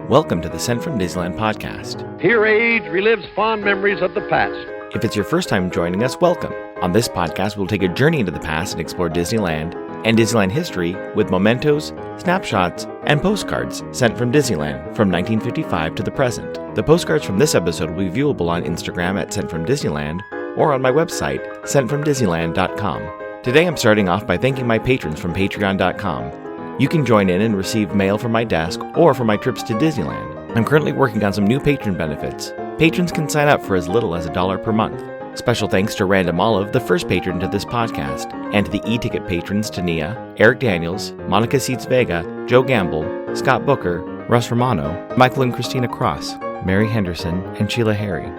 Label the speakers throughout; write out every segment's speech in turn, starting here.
Speaker 1: Welcome to the Sent from Disneyland podcast.
Speaker 2: Here age relives fond memories of the past.
Speaker 1: If it's your first time joining us, welcome. On this podcast, we'll take a journey into the past and explore Disneyland and Disneyland history with mementos, snapshots, and postcards sent from Disneyland from 1955 to the present. The postcards from this episode will be viewable on Instagram at Sent from Disneyland or on my website, sentfromdisneyland.com. Today I'm starting off by thanking my patrons from patreon.com. You can join in and receive mail from my desk or for my trips to Disneyland. I'm currently working on some new patron benefits. Patrons can sign up for as little as $1 per month. Special thanks to Random Olive, the first patron to this podcast, and to the e-ticket patrons Tania, Eric Daniels, Monica Seitz Vega, Joe Gamble, Scott Booker, Russ Romano, Michael and Christina Cross, Mary Henderson, and Sheila Harry.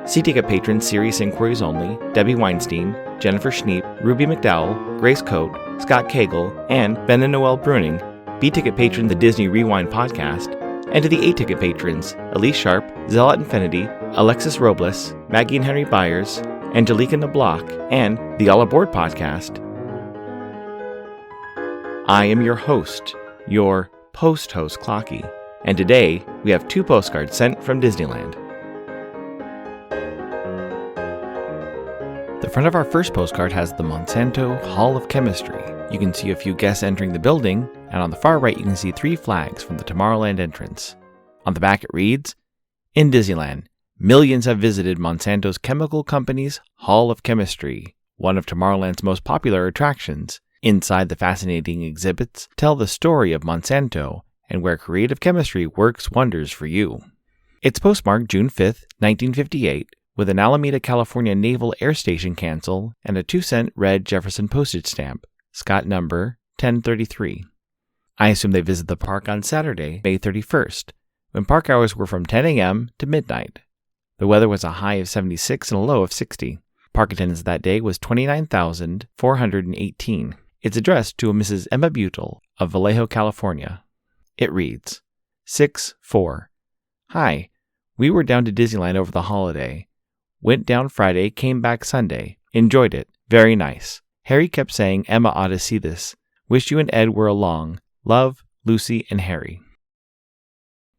Speaker 1: C-ticket patrons Serious Inquiries Only, Debbie Weinstein, Jennifer Schneep, Ruby McDowell, Grace Coate, Scott Cagle, and Ben and Noel Bruning. B-ticket patron The Disney Rewind Podcast, and to the A-ticket patrons Elise Sharp, Zealot Infinity, Alexis Robles, Maggie and Henry Byers, Angelica Nablock, and the All Aboard Podcast. I am your host, your post-host Clocky, and today we have 2 postcards sent from Disneyland. The front of our first postcard has the Monsanto Hall of Chemistry. You can see a few guests entering the building, and on the far right you can see 3 flags from the Tomorrowland entrance. On the back it reads, "In Disneyland, millions have visited Monsanto's chemical company's Hall of Chemistry, one of Tomorrowland's most popular attractions. Inside, the fascinating exhibits tell the story of Monsanto and where creative chemistry works wonders for you." It's postmarked June 5th, 1958, with an Alameda, California Naval Air Station cancel and a 2-cent red Jefferson postage stamp, Scott number 1033. I assume they visited the park on Saturday, May 31st, when park hours were from 10 a.m. to midnight. The weather was a high of 76 and a low of 60. Park attendance that day was 29,418. It's addressed to a Mrs. Emma Butel of Vallejo, California. It reads, 6-4. Hi, we were down to Disneyland over the holiday. Went down Friday, came back Sunday. Enjoyed it. Very nice. Harry kept saying Emma ought to see this. Wish you and Ed were along. Love, Lucy and Harry.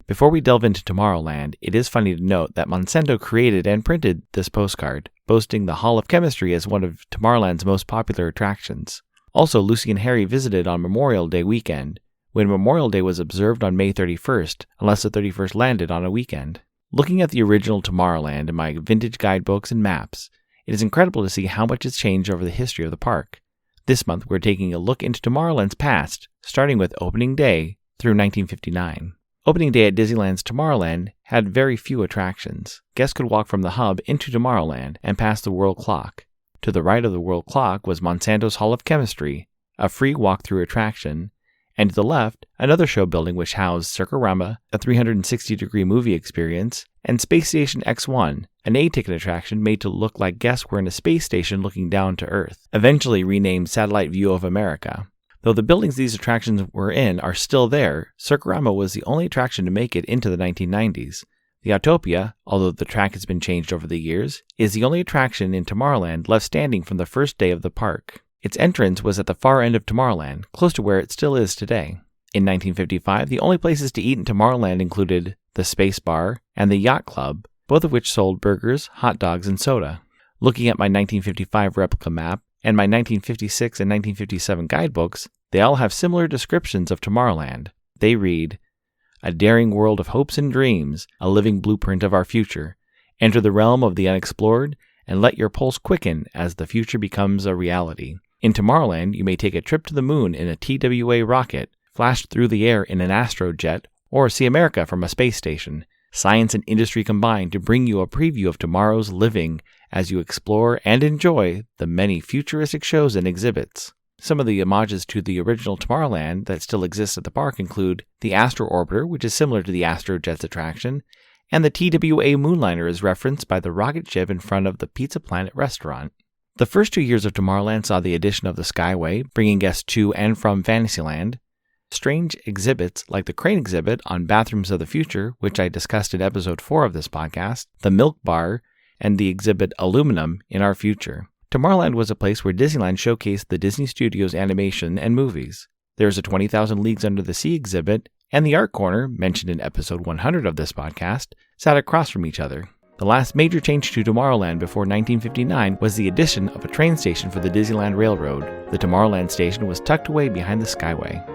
Speaker 1: Before we delve into Tomorrowland, it is funny to note that Monsanto created and printed this postcard, boasting the Hall of Chemistry as one of Tomorrowland's most popular attractions. Also, Lucy and Harry visited on Memorial Day weekend, when Memorial Day was observed on May 31st, unless the 31st landed on a weekend. Looking at the original Tomorrowland in my vintage guidebooks and maps, it is incredible to see how much has changed over the history of the park. This month, we're taking a look into Tomorrowland's past, starting with opening day through 1959. Opening day at Disneyland's Tomorrowland had very few attractions. Guests could walk from the hub into Tomorrowland and past the World Clock. To the right of the World Clock was Monsanto's Hall of Chemistry, a free walk-through attraction, and to the left, another show building which housed Circarama, a 360-degree movie experience, and Space Station X1, an A-ticket attraction made to look like guests were in a space station looking down to Earth, eventually renamed Satellite View of America. Though the buildings these attractions were in are still there, Circarama was the only attraction to make it into the 1990s. The Autopia, although the track has been changed over the years, is the only attraction in Tomorrowland left standing from the first day of the park. Its entrance was at the far end of Tomorrowland, close to where it still is today. In 1955, the only places to eat in Tomorrowland included the Space Bar and the Yacht Club, both of which sold burgers, hot dogs, and soda. Looking at my 1955 replica map and my 1956 and 1957 guidebooks, they all have similar descriptions of Tomorrowland. They read, "A daring world of hopes and dreams, a living blueprint of our future. Enter the realm of the unexplored and let your pulse quicken as the future becomes a reality. In Tomorrowland, you may take a trip to the moon in a TWA rocket, flash through the air in an astrojet, or see America from a space station. Science and industry combine to bring you a preview of tomorrow's living as you explore and enjoy the many futuristic shows and exhibits." Some of the homages to the original Tomorrowland that still exists at the park include the Astro Orbiter, which is similar to the Astrojet's attraction, and the TWA Moonliner is referenced by the rocket ship in front of the Pizza Planet restaurant. The first 2 years of Tomorrowland saw the addition of the Skyway, bringing guests to and from Fantasyland, strange exhibits like the crane exhibit on Bathrooms of the Future, which I discussed in episode 4 of this podcast, the Milk Bar, and the exhibit Aluminum in Our Future. Tomorrowland was a place where Disneyland showcased the Disney Studios animation and movies. There is a 20,000 Leagues Under the Sea exhibit and the Art Corner, mentioned in episode 100 of this podcast, sat across from each other. The last major change to Tomorrowland before 1959 was the addition of a train station for the Disneyland Railroad. The Tomorrowland station was tucked away behind the Skyway.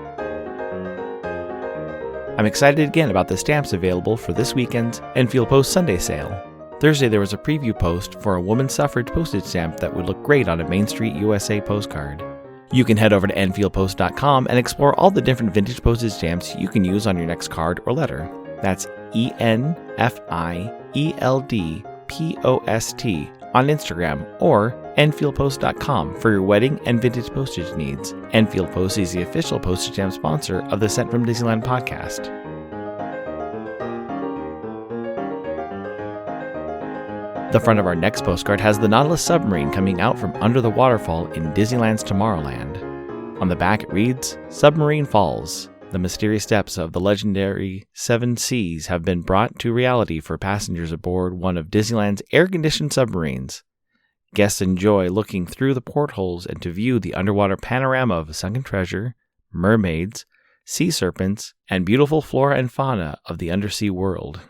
Speaker 1: I'm excited again about the stamps available for this weekend's Enfield Post Sunday sale. Thursday there was a preview post for a women's suffrage postage stamp that would look great on a Main Street USA postcard. You can head over to EnfieldPost.com and explore all the different vintage postage stamps you can use on your next card or letter. That's ENFIELDPOST on Instagram or EnfieldPost.com for your wedding and vintage postage needs. Enfield Post is the official postage stamp sponsor of the Sent from Disneyland podcast. The front of our next postcard has the Nautilus submarine coming out from under the waterfall in Disneyland's Tomorrowland. On the back it reads, Submarine Falls. The mysterious depths of the legendary Seven Seas have been brought to reality for passengers aboard one of Disneyland's air-conditioned submarines. Guests enjoy looking through the portholes and to view the underwater panorama of sunken treasure, mermaids, sea serpents, and beautiful flora and fauna of the undersea world.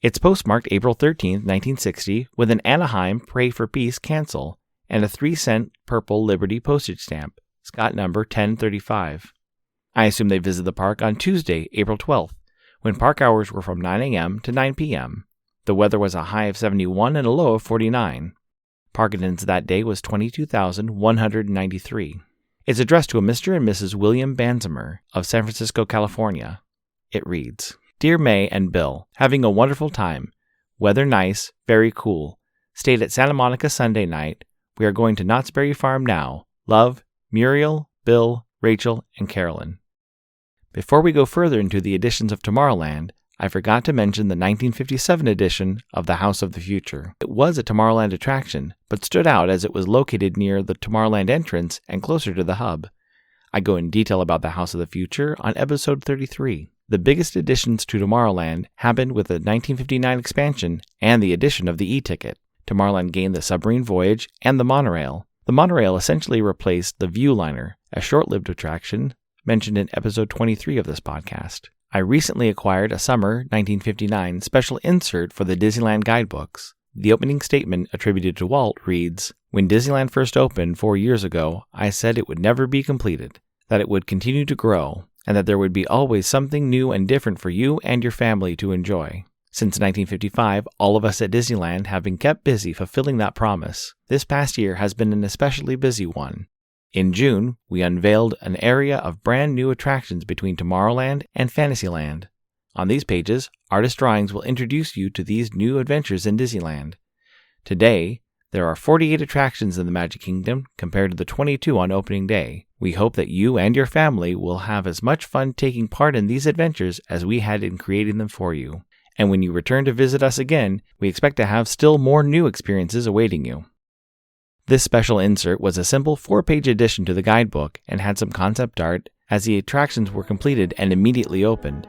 Speaker 1: It's postmarked April 13, 1960, with an Anaheim Pray for Peace cancel and a 3-cent purple Liberty postage stamp, Scott number 1035. I assume they visited the park on Tuesday, April 12th, when park hours were from 9 a.m. to 9 p.m. The weather was a high of 71 and a low of 49. Park attendance that day was 22,193. It's addressed to a Mr. and Mrs. William Banzimer of San Francisco, California. It reads, Dear May and Bill, having a wonderful time. Weather nice, very cool. Stayed at Santa Monica Sunday night. We are going to Knott's Berry Farm now. Love, Muriel, Bill, Rachel, and Carolyn. Before we go further into the editions of Tomorrowland, I forgot to mention the 1957 edition of the House of the Future. It was a Tomorrowland attraction, but stood out as it was located near the Tomorrowland entrance and closer to the hub. I go in detail about the House of the Future on episode 33. The biggest additions to Tomorrowland happened with the 1959 expansion and the addition of the e-ticket. Tomorrowland gained the submarine voyage and the monorail. The monorail essentially replaced the Viewliner, a short-lived attraction mentioned in episode 23 of this podcast. I recently acquired a summer 1959 special insert for the Disneyland guidebooks. The opening statement attributed to Walt reads, When Disneyland first opened 4 years ago, I said it would never be completed, that it would continue to grow, and that there would be always something new and different for you and your family to enjoy. Since 1955, all of us at Disneyland have been kept busy fulfilling that promise. This past year has been an especially busy one. In June, we unveiled an area of brand new attractions between Tomorrowland and Fantasyland. On these pages, artist drawings will introduce you to these new adventures in Disneyland. Today, there are 48 attractions in the Magic Kingdom compared to the 22 on opening day. We hope that you and your family will have as much fun taking part in these adventures as we had in creating them for you. And when you return to visit us again, we expect to have still more new experiences awaiting you. This special insert was a simple 4-page addition to the guidebook and had some concept art as the attractions were completed and immediately opened.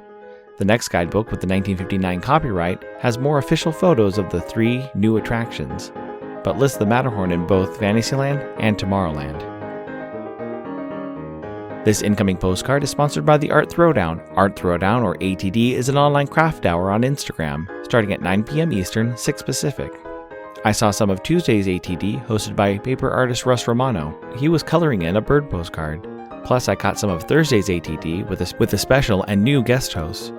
Speaker 1: The next guidebook with the 1959 copyright has more official photos of the 3 new attractions, but lists the Matterhorn in both Fantasyland and Tomorrowland. This incoming postcard is sponsored by the Art Throwdown. Art Throwdown, or ATD, is an online craft hour on Instagram, starting at 9 p.m. Eastern, 6 Pacific. I saw some of Tuesday's ATD, hosted by paper artist Russ Romano. He was coloring in a bird postcard. Plus, I caught some of Thursday's ATD with a special and new guest host.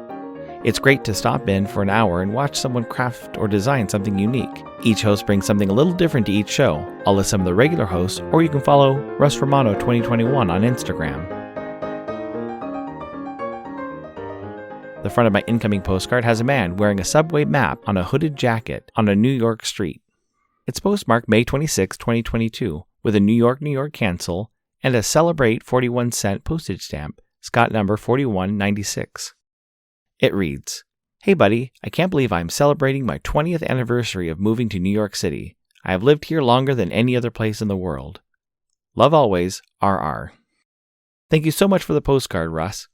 Speaker 1: It's great to stop in for an hour and watch someone craft or design something unique. Each host brings something a little different to each show. I'll list some of the regular hosts, or you can follow Russ Romano 2021 on Instagram. The front of my incoming postcard has a man wearing a subway map on a hooded jacket on a New York street. It's postmarked May 26, 2022, with a New York cancel and a Celebrate 41-cent postage stamp, Scott number 4196. It reads, Hey buddy, I can't believe I'm celebrating my 20th anniversary of moving to New York City. I have lived here longer than any other place in the world. Love always, RR. Thank you so much for the postcard, Russ.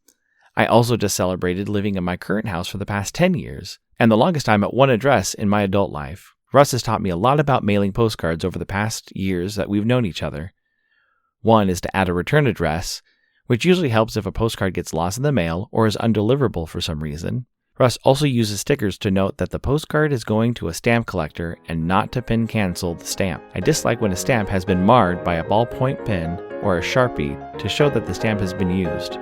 Speaker 1: I also just celebrated living in my current house for the past 10 years, and the longest time at one address in my adult life. Russ has taught me a lot about mailing postcards over the past years that we've known each other. One is to add a return address, which usually helps if a postcard gets lost in the mail or is undeliverable for some reason. Russ also uses stickers to note that the postcard is going to a stamp collector and not to pin cancel the stamp. I dislike when a stamp has been marred by a ballpoint pen or a Sharpie to show that the stamp has been used.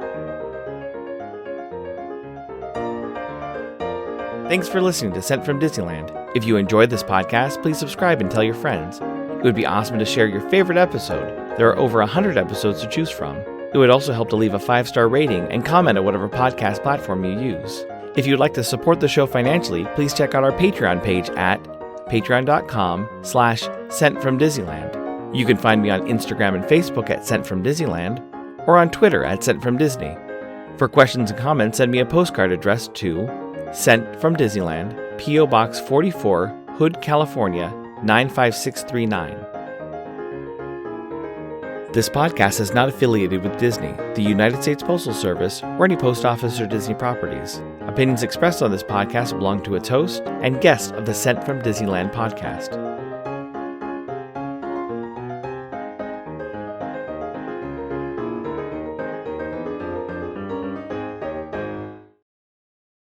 Speaker 1: Thanks for listening to Sent from Disneyland. If you enjoyed this podcast, please subscribe and tell your friends. It would be awesome to share your favorite episode. There are over 100 episodes to choose from. It would also help to leave a 5-star rating and comment at whatever podcast platform you use. If you'd like to support the show financially, please check out our Patreon page at patreon.com/SentFromDisneyland. You can find me on Instagram and Facebook at Sent from Disneyland, or on Twitter at Sent from Disney. For questions and comments, send me a postcard addressed to Sent from Disneyland, P.O. Box 44, Hood, California, 95639. This podcast is not affiliated with Disney, the United States Postal Service, or any post office or Disney properties. Opinions expressed on this podcast belong to its host and guests of the Sent from Disneyland podcast.